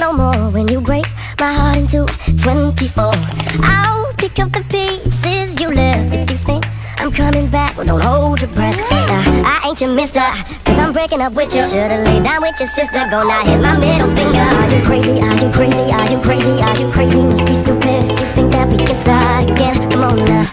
no more when you break my heart into 24. I'll pick up the pieces you left. If you think I'm coming back, well, don't hold your breath. I ain't your mister, cause I'm breaking up with you. Should've laid down with your sister. Go now, here's my middle finger. Are you crazy? Are you crazy? Are you crazy? Are you crazy? Must be stupid if you think that we can start again. Come on now.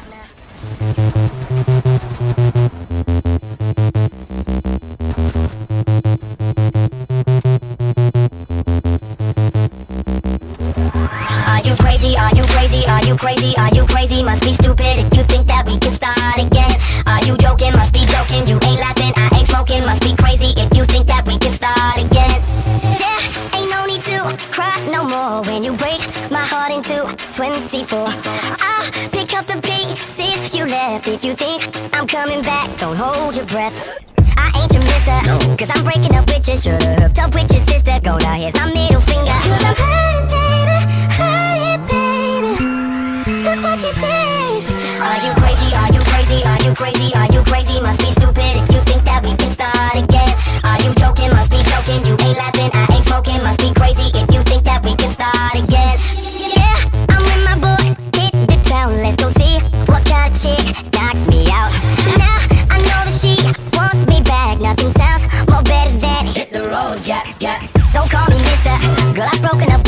Are you crazy? Are you crazy? Are you crazy? Are you crazy? Must be stupid if you think that we can start again. Are you joking? Must be joking. You ain't laughing, I ain't smoking. Must be crazy if you think that we can start again. There ain't no need to cry no more when you break my heart into 24. I'll pick up the pieces you left. If you think I'm coming back, don't hold your breath. I ain't your mister, cause I'm breaking up with you. Should've hooked up with your sister. Go now, here's my middle finger. Cause I'm hurting, baby, hurting, baby. Look what you did. Are you crazy? Are you crazy? Are you crazy? Are you crazy? Must be stupid if you think that we can start again. Are you joking? Must be joking. You ain't laughing, I ain't smoking. Must be crazy if you think that we can start again. Yeah, I'm in my books, hit the town. Let's go see what kind of chick knocks me out. Now I know that she wants me back. Nothing sounds more better than hit the road, Jack, Jack. Don't call me mister, girl, I've broken up